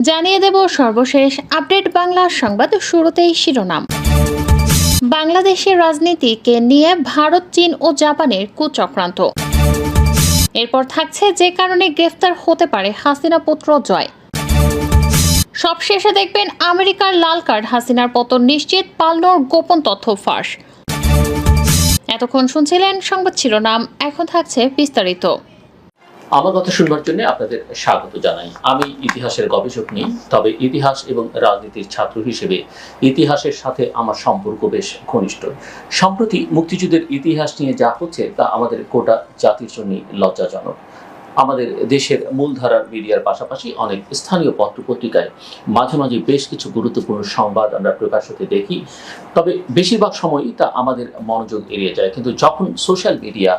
জানিয়ে দেব সর্বশেষ আপডেট বাংলা সংবাদ। শুরুতেই শিরোনাম। বাংলাদেশের রাজনীতিকে নিয়ে ভারত, চীন ও জাপানের কুচক্রান্ত। এরপর থাকছে যে কারণে গ্রেফতার হতে পারে হাসিনা পুত্র জয়। সবশেষে দেখবেন আমেরিকার লাল কার্ড, হাসিনার পতন নিশ্চিত, পালনোর গোপন তথ্য ফাঁস। এতক্ষণ শুনছিলেন সংবাদ শিরোনাম, এখন থাকছে বিস্তারিত। আমার কথা শুনবার জন্য আপনাদের স্বাগত জানাই। আমি ইতিহাসের গবেষক নই, তবে ইতিহাস এবং রাজনীতির ছাত্র হিসেবে ইতিহাসের সাথে আমার সম্পর্ক বেশ ঘনিষ্ঠ। সম্প্রতি মুক্তিযুদ্ধের ইতিহাস নিয়ে যা হচ্ছে তা আমাদের গোটা জাতির জন্য লজ্জাজনক। আমাদের দেশের মূলধারার মিডিয়ার পাশাপাশি অনেক স্থানীয় পত্রপত্রিকায় মাঝে মাঝে বেশ কিছু গুরুত্বপূর্ণ সংবাদ আমরা প্রকাশ হতে দেখি, তবে বেশিরভাগ সময়ই তা আমাদের মনোযোগ এড়িয়ে যায়। কিন্তু যখন সোশ্যাল মিডিয়া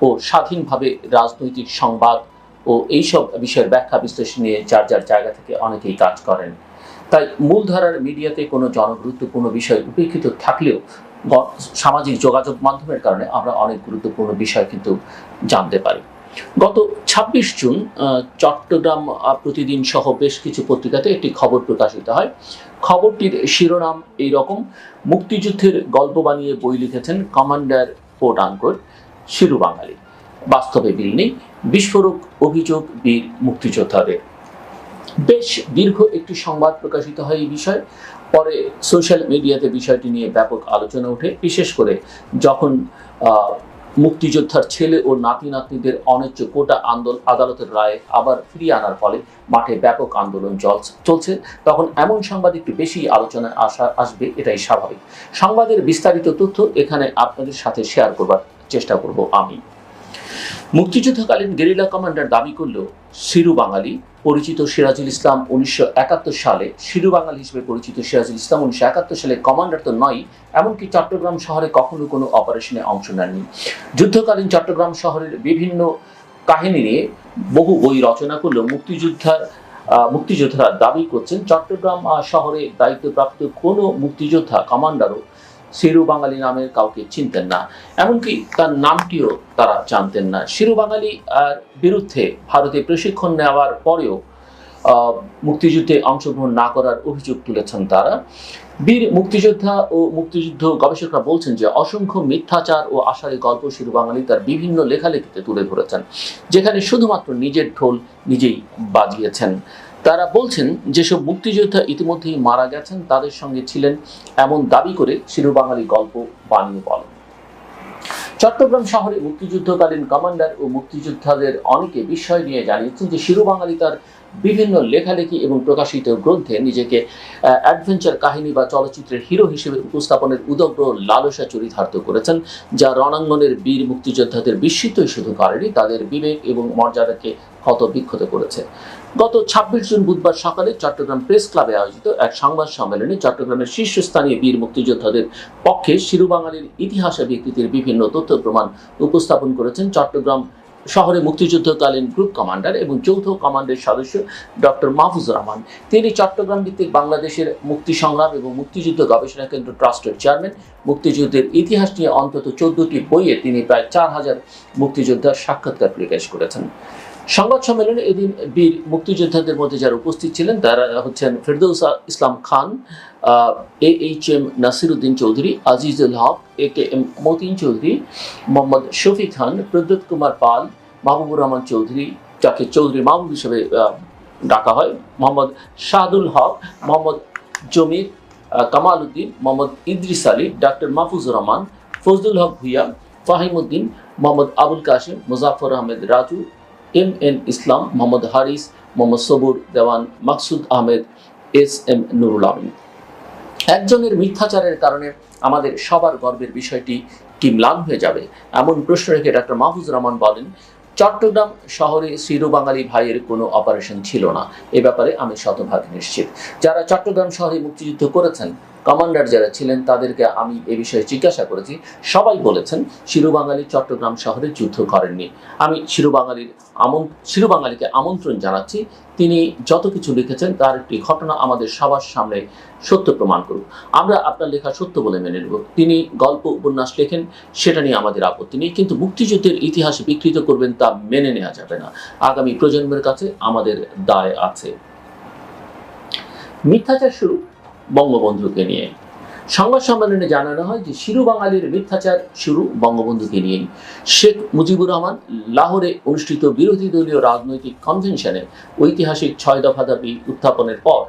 ও স্বাধীনভাবে রাজনৈতিক সংবাদ ও এইসব বিষয়ের ব্যাখ্যা বিশ্লেষণ নিয়ে যার যার জায়গা থেকে অনেকেই কাজ করেন, তাই মূলধারার মিডিয়াতে কোনো জনগুরুত্বপূর্ণ বিষয় উপেক্ষিত থাকলেও সামাজিক যোগাযোগ মাধ্যমের কারণে আমরা অনেক গুরুত্বপূর্ণ বিষয় কিন্তু জানতে পারি। গত ২৬ জুন চট্টগ্রাম প্রতিদিন সহ বেশ কিছু পত্রিকাতে একটি খবর প্রকাশিত হয়। খবরটির শিরোনাম এইরকম: মুক্তিযুদ্ধের গল্প বানিয়ে বই লিখেছেন কমান্ডার কোট আনকোট শিরু বাঙালি, বাস্তবে বিল নেই, বিস্ফোরক অভিযোগ বীর মুক্তিযোদ্ধাদের। বেশ দীর্ঘ একটি সংবাদ প্রকাশিত হয় এই বিষয়ে। পরে সোশ্যাল মিডিয়াতে বিষয়টি নিয়ে ব্যাপক আলোচনা ওঠে, বিশেষ করে যখন মুক্তিযোদ্ধার ছেলে ও নাতি নাতনিদের অন্যায্য কোটা আদালতের রায়ে আবার ফিরিয়ে আনার ফলে মাঠে ব্যাপক আন্দোলন চলছে, তখন এমন সংবাদ একটু বেশি আলোচনায় আসবে, এটাই স্বাভাবিক। সংবাদের বিস্তারিত তথ্য এখানে আপনাদের সাথে শেয়ার করবার চেষ্টা করব আমি। মুক্তিযুদ্ধকালীন গেরিলা কমান্ডার দাবি করলেও শিরু বাঙালি পরিচিত সিরাজুল ইসলাম ১৯৭১ সালে শিরু বাঙালি হিসেবে পরিচিত সিরাজুল ইসলাম ১৯৭১ সালে কমান্ডার তো নয়, এমনকি চট্টগ্রাম শহরে কখনো কোনো অপারেশনে অংশ নেননি। যুদ্ধকালীন চট্টগ্রাম শহরের বিভিন্ন কাহিনী নিয়ে বহু বই রচনা করলেও মুক্তিযোদ্ধারা দাবি করছেন চট্টগ্রাম শহরে দায়িত্বপ্রাপ্ত কোনো মুক্তিযোদ্ধা কমান্ডারও শিরু বাঙালি নামের কাউকে চিনতেন না, এমনকি তার নামটিও তারা জানতেন না। শিরু বাঙালি বিরুদ্ধে ভারতে প্রশিক্ষণ নেওয়ার পরেও মুক্তিযুদ্ধে অংশগ্রহণ না করার অভিযোগ তুলেছেন তারা। বীর মুক্তিযোদ্ধা ও মুক্তিযুদ্ধ গবেষকরা বলছেন যে অসংখ্য মিথ্যাচার ও আশারী গল্প শিরু বাঙালি তার বিভিন্ন লেখালেখিতে তুলে ধরেছেন, যেখানে শুধুমাত্র নিজের ঢোল নিজেই বাজিয়েছেন। তারা বলছেন যেসব মুক্তিযোদ্ধা ইতিমধ্যেই মারা গেছেন তাদের সঙ্গে ছিলেন এমন দাবি করে শিরু বাঙালি গল্প বানিয়ে বলেন। চট্টগ্রাম শহরে মুক্তিযুদ্ধকালীন কমান্ডার ও মুক্তিযোদ্ধাদের অনেকে বিষয় নিয়ে জানিয়েছেন যে শিরু বাঙালি তার বিভিন্ন লেখালেখি এবং প্রকাশিত গ্রন্থে নিজেকে অ্যাডভেঞ্চার কাহিনী বা চলচ্চিত্রের হিরো হিসেবে উপস্থাপনের উদগ্র লালসা চরিতার্থ করেছেন, যা রণাঙ্গনের বীর মুক্তিযোদ্ধাদের বিস্মিতই শুধু করেনি, তাদের বিবেক এবং মর্যাদাকে ক্ষতবিক্ষত করেছে। গত ২৬ জুন বুধবার সকালে চট্টগ্রাম প্রেস ক্লাবে আয়োজিত এক সংবাদ সম্মেলনে চট্টগ্রামের শীর্ষস্থানীয় বীর মুক্তিযোদ্ধাদের পক্ষে শিরু বাঙালির ইতিহাসে বিকৃতির বিভিন্ন তথ্য প্রমাণ উপস্থাপন করেছেন চট্টগ্রাম শহরে মুক্তিযুদ্ধকালীন গ্রুপ কমান্ডার এবং যৌথ কমান্ডের সদস্য ডক্টর মাহফুজুর রহমান। তিনি চট্টগ্রাম ভিত্তিক বাংলাদেশের মুক্তি সংগ্রাম এবং মুক্তিযুদ্ধ গবেষণা কেন্দ্র ট্রাস্টের চেয়ারম্যান। মুক্তিযুদ্ধের ইতিহাস নিয়ে অন্তত ১৪টি বইয়ে তিনি প্রায় ৪,০০০ মুক্তিযোদ্ধার সাক্ষাৎকার প্রকাশ করেছেন। সংবাদ সম্মেলনে এদিন বীর মুক্তিযোদ্ধাদের মধ্যে যারা উপস্থিত ছিলেন তারা হচ্ছেন ফেরদৌস ইসলাম খান, AHM নাসিরউদ্দিন চৌধুরী, আজিজুল হক, AKM মতিন চৌধুরী, মোহাম্মদ শফি খান, প্রদ্যোৎ কুমার পাল, মাহবুবুর রহমান চৌধুরী, যাকে চৌধুরী মাহবুব হিসেবে ডাকা হয়, মোহাম্মদ শাহাদুল হক, মোহাম্মদ জমির, কামাল উদ্দিন, মোহাম্মদ ইদ্রিস আলী, ডাক্তার মাহফুজুর রহমান, ফজলুল হক ভুইয়া, ফাহিমউদ্দিন, মোহাম্মদ আবুল কাশেম, মুজাফর আহমেদ রাজু, MN ইসলাম, মোহাম্মদ হারিস, মোহাম্মদ সবুর দেওয়ান, মাকসুদ আহমেদ, SM নুরুল আমিন। একজনের মিথ্যাচারের কারণে আমাদের সবার গর্বের বিষয়টি কি ম্লান হয়ে যাবে, এমন প্রশ্ন রেখে ডক্টর মাহফুজুর রহমান বলেন, চট্টগ্রাম শহরে শিরু বাঙালি ভাইয়ের কোনো অপারেশন ছিল না, এ ব্যাপারে আমি শতভাগ নিশ্চিত। যারা চট্টগ্রাম শহরে মুক্তিযুদ্ধ করেছেন, কমান্ডার যারা ছিলেন, তাদেরকে আমি এ বিষয়ে জিজ্ঞাসা করেছি, সবাই বলেছেন শিরু বাঙালি চট্টগ্রাম শহরে যুদ্ধ করেননি। আমি শিরু বাঙালিকে আমন্ত্রণ জানাচ্ছি, তিনি যত কিছু লিখেছেন তার একটি ঘটনা আমাদের সবার সামনে সত্য প্রমাণ করুক। আমরা আপনার লেখা সত্য বলে মেনে নেব। তিনি গল্প উপন্যাস লেখেন, সেটা নিয়ে আমাদের আপত্তি নেই, কিন্তু মুক্তিযুদ্ধের ইতিহাস বিকৃত করবেন তা মেনে নেওয়া যাবে না। আগামী প্রজন্মের কাছে আমাদের দায় আছে। মিথ্যাচার শুরু বঙ্গবন্ধুকে নিয়ে। সংবাদ সম্মেলনে জানানো হয় যে শিরু বাঙালির মিথ্যাচার শুরু বঙ্গবন্ধুকে নিয়েই। শেখ মুজিবুর রহমান লাহোরে অনুষ্ঠিত বিরোধী দলীয় রাজনৈতিক কনভেনশনে ঐতিহাসিক 6 দফা দাবি উত্থাপনের পর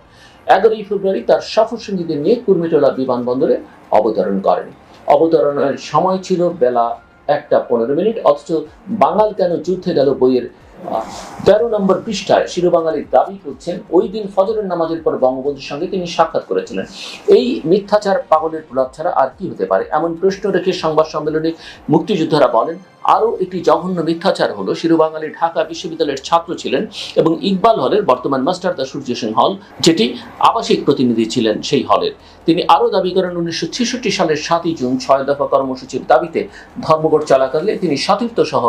11ই ফেব্রুয়ারি তার সফরসঙ্গীদের নিয়ে কুর্মিটোলা বিমানবন্দরে অবতরণ করেন। অবতরণের সময় ছিল বেলা 1:15। অথচ বাঙাল কেন যুদ্ধে গেল বইয়ের 13 নম্বর পৃষ্ঠায় শিরু বাঙালির দাবি করছেন ওই দিন ফজরের নামাজের পর বঙ্গবন্ধুর সঙ্গে তিনি সাক্ষাৎ করেছিলেন। এই মিথ্যাচার পাগলের প্রলাপ ছাড়া আর কি হতে পারে? এমন প্রশ্ন রেখে সংবাদ সম্মেলনে মুক্তিযোদ্ধারা বলেন, আরও একটি জঘন্য মিথ্যাচার হলো শিরু বাঙালি ঢাকা বিশ্ববিদ্যালয়ের ছাত্র ছিলেন এবং ইকবাল হলের, বর্তমান মাস্টার দা সূর্য সেন হল, যেটি আবাসিক প্রতিনিধি ছিলেন সেই হলের। তিনি আরও দাবি করেন 1966 সালের 7ই জুন 6 দফা কর্মসূচির দাবিতে ধর্মঘট চলাকালে তিনি সতীর্থ সহ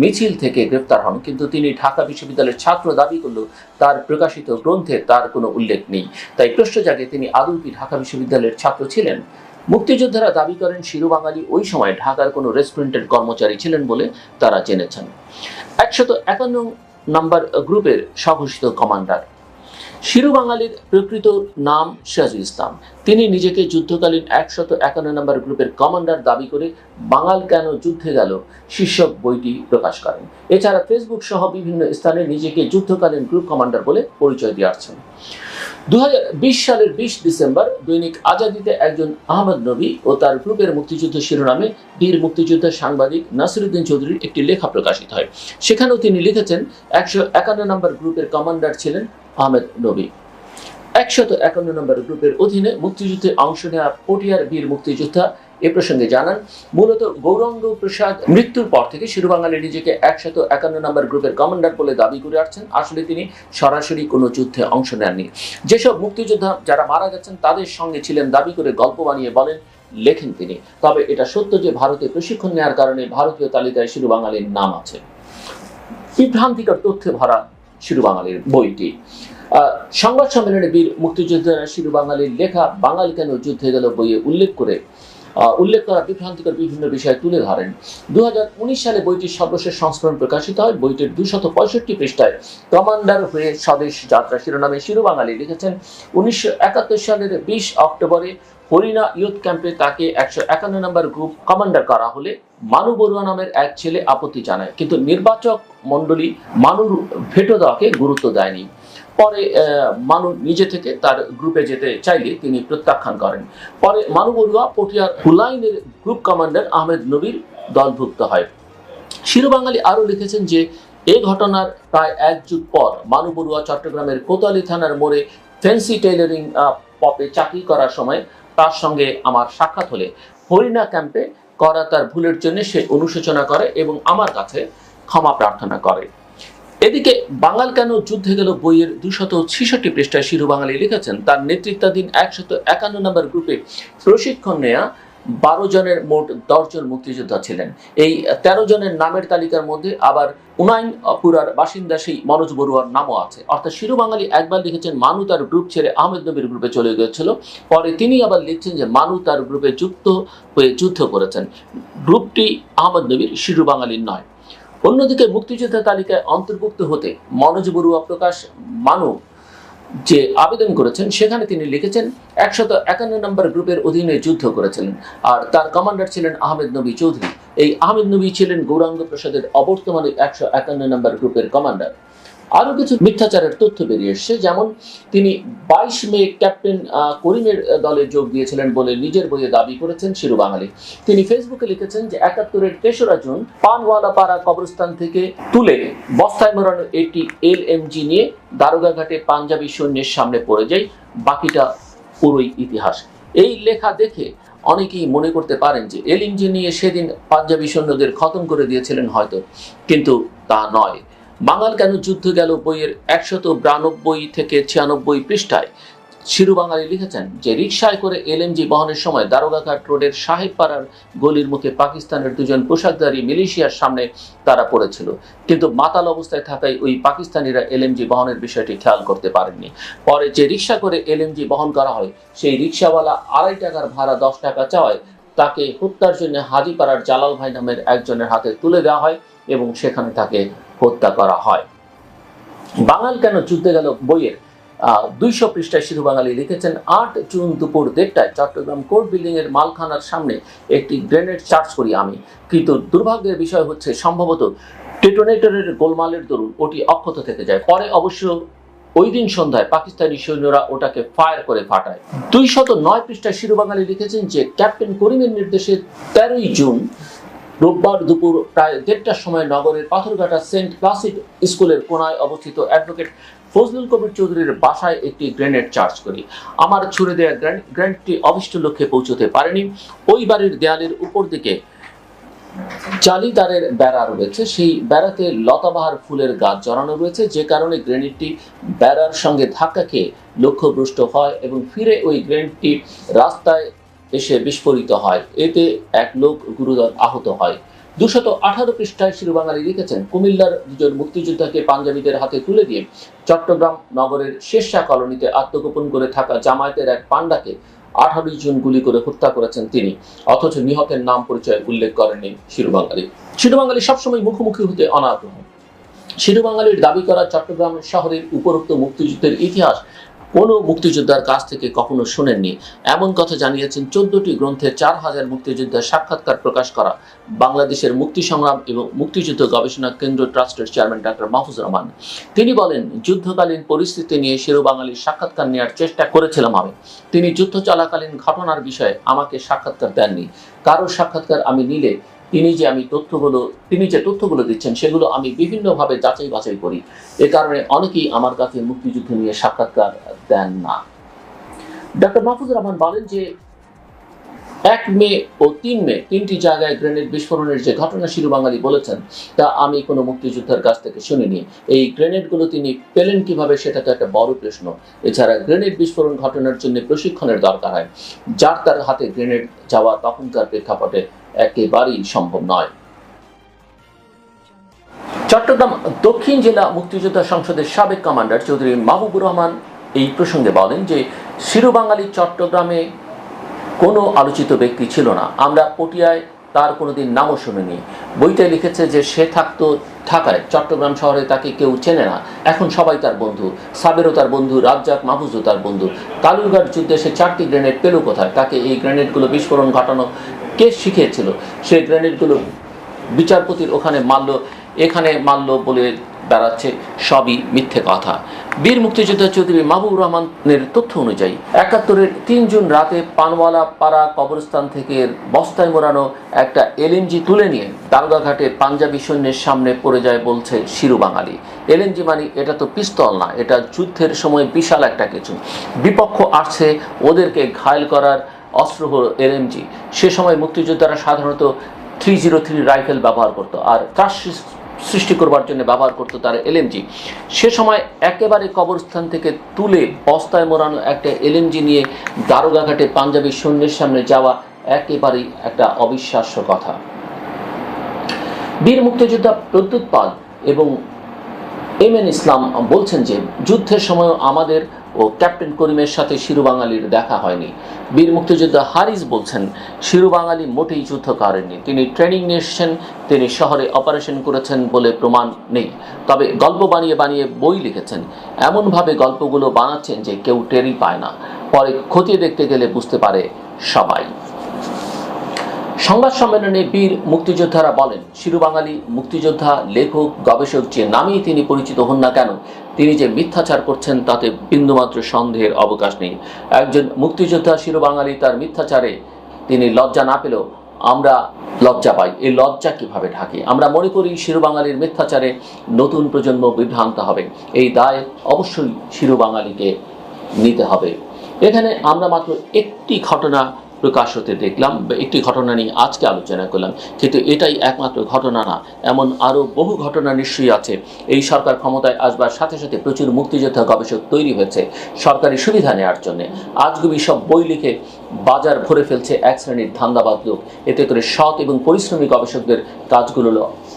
মিছিল থেকে গ্রেপ্তার হন, কিন্তু তিনি ঢাকা বিশ্ববিদ্যালয়ের ছাত্র দাবি করলেও তার প্রকাশিত গ্রন্থে তার কোনো উল্লেখ নেই। তাই প্রশ্ন জাগে, তিনি আদৌ কি ঢাকা বিশ্ববিদ্যালয়ের ছাত্র ছিলেন? মুক্তিযোদ্ধারা দাবি করেন শিরু বাঙালি ওই সময় ঢাকার কোনো রেস্টুরেন্টের কর্মচারী ছিলেন বলে তারা জেনেছেন। 151 নম্বর গ্রুপের স্বঘোষিত কমান্ডার শিরু বাঙালির প্রকৃত নাম সিরাজুল ইসলাম। তিনি নিজেকে যুদ্ধকালীন 151 নম্বর গ্রুপের কমান্ডার দাবি করে বাঙাল কেন যুদ্ধে গেল শীর্ষক বইটি প্রকাশ করেন। এছাড়া ফেসবুক সহ বিভিন্ন স্থানে নিজেকে যুদ্ধকালীন গ্রুপ কমান্ডার বলে পরিচয় দিয়ে আসছেন। 2020 সালের 20 ডিসেম্বর দৈনিক আজাদিতে একজন আহমদ নবী ও তার গ্রুপের মুক্তিযুদ্ধ শিরোনামে বীর মুক্তিযোদ্ধা সাংবাদিক নাসিরউদ্দিন চৌধুরীর একটি লেখা প্রকাশিত হয়। সেখানেও তিনি লিখেছেন 151 নম্বর গ্রুপের কমান্ডার ছিলেন আহমেদ নবী। 151 নম্বর গ্রুপের অধীনে মুক্তিযুদ্ধে অংশ নেওয়া পটিয়ার বীর মুক্তিযোদ্ধা এ প্রসঙ্গে জানান, মূলত গৌরাঙ্গ প্রসাদ মৃত্যুর পর থেকে শিরু বাঙালি নিজেকে 151 নম্বর গ্রুপের কমান্ডার বলে দাবি করে আসছেন। আসলে তিনি সরাসরি কোনো যুদ্ধে অংশ নেননি। যেসব মুক্তিযোদ্ধা যারা মারা গেছেন তাদের সঙ্গে ছিলেন দাবি করে গল্প বানিয়ে বলেন, লেখেন তিনি। তবে এটা সত্য যে ভারতে প্রশিক্ষণ নেওয়ার কারণে ভারতীয় তালিকায় শিরু বাঙালির নাম আছে। বিভ্রান্তিকর তথ্যে ভরা শিরু বাঙালির বইটি। সংবাদ সম্মেলনে বীর মুক্তিযোদ্ধারা শিরু বাঙালির লেখা বাঙাল কেন যুদ্ধে গেল বইয়ে উল্লেখ করা বিভ্রান্তিকর বিভিন্ন বিষয় তুলে ধরেন। 2019 সালে বইটির সর্বশেষ সংস্করণ প্রকাশিত হয়। বইটির 265 পৃষ্ঠায় কমান্ডার হয়ে স্বদেশ যাত্রা শিরোনামে শিরু বাঙালি লিখেছেন, 1971 সালের 20 অক্টোবরে হরিণা ইয়ুথ ক্যাম্পে তাকে 151 নম্বর গ্রুপ কমান্ডার করা হলে মানু বড়ুয়া নামের এক ছেলে আপত্তি জানায়, কিন্তু নির্বাচক মণ্ডলী মানুর ভেটো দেওয়াকে গুরুত্ব দেয়নি। পরে মানু নিজে থেকে তার গ্রুপে যেতে চাইলে তিনি প্রত্যাখ্যান করেন। পরে মানু বড়ুয়া পটিয়ার হুলাইনের গ্রুপ কমান্ডার আহমেদ নবীর দলভুক্ত হয়। শিরু বাঙালি আরও লিখেছেন যে এই ঘটনার প্রায় 1 যুগ পর মানু বড়ুয়া চট্টগ্রামের কোতোয়ালি থানার মোড়ে ফ্যান্সি টেইলরিং পপে চাকরি করার সময় তার সঙ্গে আমার সাক্ষাৎ হলে হরিণা ক্যাম্পে করা তার ভুলের জন্য সে অনুশোচনা করে এবং আমার কাছে ক্ষমা প্রার্থনা করে। এদিকে বাঙাল কেন যুদ্ধে গেল বইয়ের 266 পৃষ্ঠায় শিরু বাঙালি লিখেছেন, তার নেতৃত্বাধীন 151 নম্বর গ্রুপে প্রশিক্ষণ নেয়া 12 জনের মোট 10 জন মুক্তিযোদ্ধা ছিলেন। এই 13 জনের নামের তালিকার মধ্যে আবার উনাইনপুরার বাসিন্দা সেই মনোজ বড়ুয়ার নামও আছে। অর্থাৎ শিরু বাঙালি একবার লিখেছেন মানু তার গ্রুপ ছেড়ে আহমেদ নবীর গ্রুপে চলে গিয়েছিল, পরে তিনি আবার লিখছেন যে মানু তার গ্রুপে যুক্ত হয়ে যুদ্ধ করেছেন। গ্রুপটি আহমেদ নবীর, শিরু বাঙালির নয়। অন্যদিকে মুক্তিযোদ্ধা তালিকায় অন্তর্ভুক্ত হতে মনোজ বড়ুয়া প্রকাশ মানু যে আবেদন করেছেন সেখানে তিনি লিখেছেন 151 নম্বর গ্রুপের অধীনে যুদ্ধ করেছিলেন, আর তার কমান্ডার ছিলেন আহমেদ নবী চৌধুরী। এই আহমেদ নবী ছিলেন গৌরাঙ্গ প্রসাদের অবর্তমানে 151 নম্বর গ্রুপের কমান্ডার। আরও কিছু মিথ্যাচারের তথ্য বেরিয়ে এসছে, যেমন তিনি 22 মে ক্যাপ্টেন করিমের দলে যোগ দিয়েছিলেন বলে নিজের বইয়ে দাবি করেছেন শিরু বাঙালি। তিনি ফেসবুকে লিখেছেন যে 71-এর 3রা জুন পানওয়ালাপাড়া কবরস্থান থেকে তুলে বস্তায় মোড়ানো একটি LMG নিয়ে দারোগাঘাটে পাঞ্জাবি সৈন্যের সামনে পড়ে যায়, বাকিটা পুরোই ইতিহাস। এই লেখা দেখে অনেকেই মনে করতে পারেন যে LMG নিয়ে সেদিন পাঞ্জাবি সৈন্যদের খতম করে দিয়েছিলেন হয়তো, কিন্তু তা নয়। বাঙাল কেন যুদ্ধ গেল বইয়ের 192 থেকে 96 পৃষ্ঠায় শিরু বাঙালি লিখেছেন যে রিকশায় করে LMG বহনের সময় দারোগাঘাট রোডের সাহেবপাড়ার গলির মুখে পাকিস্তানের 2 জন পোশাকধারী মিলিশিয়ার সামনে তারা পড়েছিল, কিন্তু মাতাল অবস্থায় থাকায় ওই পাকিস্তানিরা LMG বহনের বিষয়টি খেয়াল করতে পারেননি। পরে যে রিকশা করে LMG বহন করা হয় সেই রিকশাওয়ালা 2.5 টাকার ভাড়া 10 টাকা চাওয়ায় তাকে হত্যার জন্য হাজিপাড়ার জালাল ভাই নামের একজনের হাতে তুলে দেওয়া হয় এবং সেখানে তাকে হত্যা করা হয়। বাঙাল কেন যুদ্ধে গেল বইয়ের 200 পৃষ্ঠায় শিরু বাঙালি লিখেছেন, 8 জুন দুপুর 1:30টায় চট্টগ্রাম কোর্ট বিল্ডিং এর মালখানার সামনে একটি গ্রেনেড চার্জ করি আমি, কিন্তু দুর্ভাগ্যের বিষয় হচ্ছে সম্ভবত ডেটোনেটরের গোলমালের দরুন ওটি অক্ষত থেকে যায়। পরে অবশ্য ওই দিন সন্ধ্যায় পাকিস্তানি সৈন্যরা ওটাকে ফায়ার করে ফাটায়। 209 পৃষ্ঠায় শিরু বাঙালি লিখেছেন যে ক্যাপ্টেন করিমের নির্দেশে 13ই জুন রোববার দুপুর প্রায় 1:30টার সময় নগরের পাথরঘাটা সেন্ট প্লাসিড স্কুলের কোনায় অবস্থিত অ্যাডভোকেট ফজলুল কবির চৌধুরীর বাসায় একটি গ্রেনেড চার্জ করি। আমার ছুড়ে দেওয়া গ্রেনেডটি অভিষ্ট লক্ষ্যে পৌঁছতে পারেনি। ওই বাড়ির দেয়ালের উপর দিকে জালিদারের বেড়া রয়েছে, সেই বেড়াতে লতাবাহার ফুলের গাছ জড়ানো রয়েছে, যে কারণে গ্রেনেডটি বেড়ার সঙ্গে ধাক্কা খেয়ে লক্ষ্যভ্রষ্ট হয় এবং ফিরে ওই গ্রেনেডটি রাস্তায় এসে বিস্ফোরিত হয়। এতে এক লোক গুরুতর আহত হয়। 218 পৃষ্ঠায় শিরু বাঙালি লিখেছেন, কুমিল্লার দুজন মুক্তিযোদ্ধাকে পাঞ্জাবিদের হাতে তুলে দিয়ে চট্টগ্রাম নগরের শেরশা কলোনিতে আত্মগোপন করে থাকা জামায়াতের এক পান্ডাকে 18 জুন গুলি করে হত্যা করেছেন তিনি, অথচ নিহতের নাম পরিচয় উল্লেখ করেননি শিরু বাঙালি। শিরু বাঙালি সবসময় মুখোমুখি হতে অনাগ্রহ। শিরু বাঙালির দাবি করা চট্টগ্রাম শহরের উপরোক্ত মুক্তিযুদ্ধের ইতিহাস কোনো মুক্তিযোদ্ধার কাছ থেকে কখনো শোনেননি, এমন কথা জানিয়েছেন 14টি গ্রন্থে 4000 মুক্তিযোদ্ধার সাক্ষাৎকার প্রকাশ করা বাংলাদেশের মুক্তি সংগ্রাম এবং মুক্তিযুদ্ধ গবেষণা কেন্দ্র ট্রাস্টের চেয়ারম্যান ডক্টর মাহফুজুর রহমান। তিনি বলেন, যুদ্ধকালীন পরিস্থিতি নিয়ে শিরু বাঙালির সাক্ষাৎকার নেওয়ার চেষ্টা করেছিলাম আমি। তিনি যুদ্ধ চলাকালীন ঘটনার বিষয়ে আমাকে সাক্ষাৎকার দেননি। কারোর সাক্ষাৎকার আমি নিলে তিনি যে তথ্যগুলো দিচ্ছেন সেগুলো আমি বিভিন্নভাবে যাচাই বাছাই করি। এ কারণে অনেকেই আমার কাছে মুক্তিযুদ্ধ নিয়ে সাক্ষাৎকার দেন না। ডক্টর মাহফুজুর রহমান বলেন যে 1 মে ও 3 মে 3টি জায়গায় গ্রেনেড বিস্ফোরণের যে ঘটনা শিরু বাঙালি বলেছেন তা আমি কোনো মুক্তিযোদ্ধার কাছ থেকে শুনিনি। এই গ্রেনেডগুলো তিনি পেলেন কিভাবে, সেটা তো একটা বড় প্রশ্ন। এছাড়া গ্রেনেড বিস্ফোরণ ঘটনার জন্য প্রশিক্ষণের দরকার হয়, যার তার হাতে গ্রেনেড যাওয়া তখনকার প্রেক্ষাপটে একেবারেই সম্ভব নয়। চট্টগ্রাম দক্ষিণ জেলা মুক্তিযোদ্ধা সংসদের সাবেক কমান্ডার চৌধুরী মাহবুবুর রহমান এই প্রসঙ্গে বলেন যে শিরু বাঙালি চট্টগ্রামে কোনো আলোচিত ব্যক্তি ছিল না। আমরা পটিয়ায় তার কোনোদিন নামও শুনিনি। বইটায় লিখেছে যে সে থাকতো ঢাকায়, চট্টগ্রাম শহরে তাকে কেউ চেনে না। এখন সবাই তার বন্ধু, সাবেরও তার বন্ধু, রাজ্জাক মাহফুজও তার বন্ধু। কালুরঘাট যুদ্ধে সে 4টি গ্রেনেড পেল কোথায়? তাকে এই গ্রেনেডগুলো বিস্ফোরণ ঘটানো কে শিখিয়েছিল? সেই গ্রেনেডগুলো বিচারপতির ওখানে মারলো, এখানে মারলো বলে বেড়াচ্ছে, সবই মিথ্যে কথা। বীর মুক্তিযোদ্ধা চৌধুরী মাহবুবুর রহমানের তথ্য অনুযায়ী 71-এর 3 জুন রাতে পানওয়ালা পাড়া কবরস্থান থেকে বস্তায় মোড়ানো একটা এলএমজি তুলে নিয়ে দারোগাঘাটে পাঞ্জাবি সৈন্যের সামনে পড়ে যায় বলছে শিরু বাঙালি। এলএমজি মানে এটা তো পিস্তল না, এটা যুদ্ধের সময় বিশাল একটা কিছু। বিপক্ষ আসছে, ওদেরকে ঘায়েল করার অস্ত্র হলো এলএমজি। সে সময় মুক্তিযোদ্ধারা সাধারণত 303 রাইফেল ব্যবহার করতো, আর ত্রাস সৃষ্টি করবার জন্য ব্যবহার করতো তারা এলএমজি। সে সময় একেবারে কবরস্থান থেকে তুলে বস্তায় মোড়ানো একটা এলএমজি নিয়ে দারোগাঘাটে পাঞ্জাবি সৈন্যের সামনে যাওয়া একেবারেই একটা অবিশ্বাস্য কথা। বীর মুক্তিযোদ্ধা প্রদ্যুৎ পাল এবং এমএন ইসলাম বলছেন যে যুদ্ধের সময় আমাদের ও ক্যাপ্টেন করিমের সাথে শিরু বাঙালির দেখা হয়নি। বীর মুক্তিযোদ্ধা হারিস বলছেন, শিরু বাঙালি মোটেই যুদ্ধ করেননি, তিনি ট্রেনিং নিয়ে এসেছেন, তিনি শহরে অপারেশন করেছেন বলে প্রমাণ নেই। তবে গল্প বানিয়ে বানিয়ে বই লিখেছেন, এমনভাবে গল্পগুলো বানাচ্ছেন যে কেউ টেরই পায় না, পরে খতিয়ে দেখতে গেলে বুঝতে পারে সবাই। সংবাদ সম্মেলনে বীর মুক্তিযোদ্ধারা বলেন, শিরু বাঙালি মুক্তিযোদ্ধা, লেখক, গবেষক যে নামেই তিনি পরিচিত হন না কেন, তিনি যে মিথ্যাচার করছেন তাতে বিন্দুমাত্র সন্দেহের অবকাশ নেই। একজন মুক্তিযোদ্ধা শিরু বাঙালি তার মিথ্যাচারে তিনি লজ্জা না পেলেও আমরা লজ্জা পাই। এই লজ্জা কিভাবে ঢাকি? আমরা মনে করি শিরু বাঙালির মিথ্যাচারে নতুন প্রজন্ম বিভ্রান্ত হবে। এই দায় অবশ্যই শিরু বাঙালিকে নিতে হবে। এখানে আমরা মাত্র একটি ঘটনা প্রকাশ হতে দেখলাম, একটি ঘটনা নিয়ে আজকে আলোচনা করলাম, কিন্তু এটাই একমাত্র ঘটনা না, এমন আরও বহু ঘটনা নিশ্চয়ই আছে। এই সরকার ক্ষমতায় আসবার সাথে সাথে প্রচুর মুক্তিযোদ্ধা গবেষক তৈরি হয়েছে সরকারি সুবিধা নেওয়ার জন্যে। আজগুবি সব বই লিখে বাজার ভরে ফেলছে এক শ্রেণীর ধান্দাবাদ লোক। এতে করে সৎ এবং পরিশ্রমী গবেষকদের কাজগুলো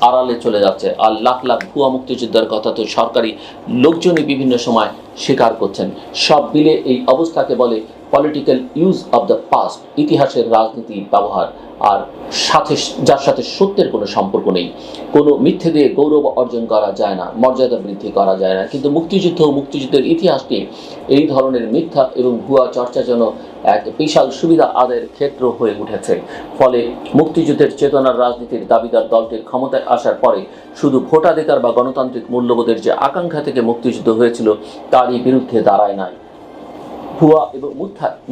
আড়ালে চলে যাচ্ছে। আর লাখ লাখ ভুয়া মুক্তিযোদ্ধার কথা তো সরকারি লোকজনই বিভিন্ন সময় স্বীকার করছেন। সব মিলে এই অবস্থাকে বলে political use of the past, ইতিহাসের রাজনীতি ব্যবহার, আর যার সাথে সত্যের কোনো সম্পর্ক নেই। কোনো মিথ্যে দিয়ে গৌরব অর্জন করা যায় না, মর্যাদা বৃদ্ধি করা যায় না, কিন্তু মুক্তিযুদ্ধ ও মুক্তিযুদ্ধের ইতিহাসটি এই ধরনের মিথ্যা এবং ভুয়া চর্চা যেন এক বিশাল সুবিধা আদায়ের ক্ষেত্র হয়ে উঠেছে। ফলে মুক্তিযুদ্ধের চেতনার রাজনীতির দাবিদার দলটির ক্ষমতায় আসার পরে শুধু ভোটাধিকার বা গণতান্ত্রিক মূল্যবোধের যে আকাঙ্ক্ষা থেকে মুক্তিযুদ্ধ হয়েছিল তারই বিরুদ্ধে দাঁড়ায় নাই। ভুয়া এবং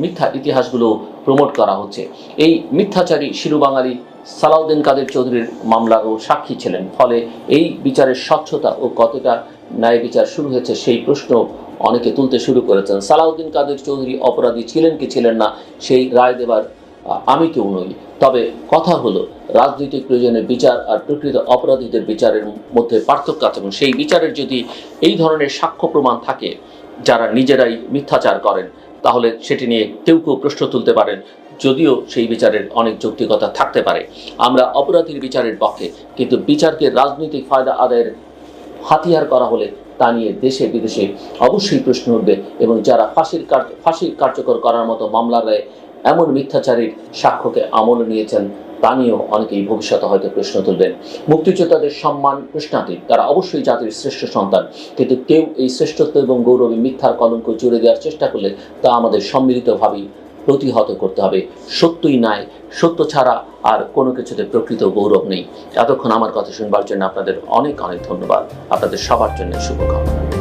মিথ্যা ইতিহাসগুলো প্রমোট করা হচ্ছে। এই মিথ্যাচারী শিরু বাঙালি সালাউদ্দিন কাদের চৌধুরীর মামলারও সাক্ষী ছিলেন। ফলে এই বিচারের স্বচ্ছতা ও কতটা ন্যায় বিচার শুরু হয়েছে সেই প্রশ্ন অনেকে তুলতে শুরু করেছেন। সালাউদ্দিন কাদের চৌধুরী অপরাধী ছিলেন কি ছিলেন না সেই রায় দেবার আমি কেউ নই। তবে কথা হলো, রাজনৈতিক প্রয়োজনে বিচার আর প্রকৃত অপরাধীদের বিচারের মধ্যে পার্থক্য আছে, এবং সেই বিচারের যদি এই ধরনের সাক্ষ্য প্রমাণ থাকে যারা নিজেরাই মিথ্যাচার করেন, তাহলে সেটি নিয়ে কেউ প্রশ্ন তুলতে পারেন, যদিও সেই বিচারের অনেক যৌক্তিকতা থাকতে পারে। আমরা অপরাধীর বিচারের পক্ষে, কিন্তু বিচারকে রাজনৈতিক ফায়দা আদায়ের হাতিয়ার করা হলে তা নিয়ে দেশে বিদেশে অবশ্যই প্রশ্ন উঠবে, এবং যারা ফাঁসির কার্যকর করার মতো মামলার রায়ে এমন মিথ্যাচারীর সাক্ষ্যকে আমলে নিয়েছেন তা নিয়েও অনেকেই ভবিষ্যতে হয়তো প্রশ্ন তুলবেন। মুক্তিযোদ্ধাদের সম্মান প্রশ্নাতীত, তারা অবশ্যই জাতির শ্রেষ্ঠ সন্তান, কিন্তু কেউ এই শ্রেষ্ঠত্ব এবং গৌরবে মিথ্যার কলঙ্ক জুড়ে দেওয়ার চেষ্টা করলে তা আমাদের সম্মিলিতভাবেই প্রতিহত করতে হবে। সত্যই ন্যায়, সত্য ছাড়া আর কোনো কিছুতে প্রকৃত গৌরব নেই। এতক্ষণ আমার কথা শুনবার জন্য আপনাদের অনেক অনেক ধন্যবাদ। আপনাদের সবার জন্য শুভকামনা।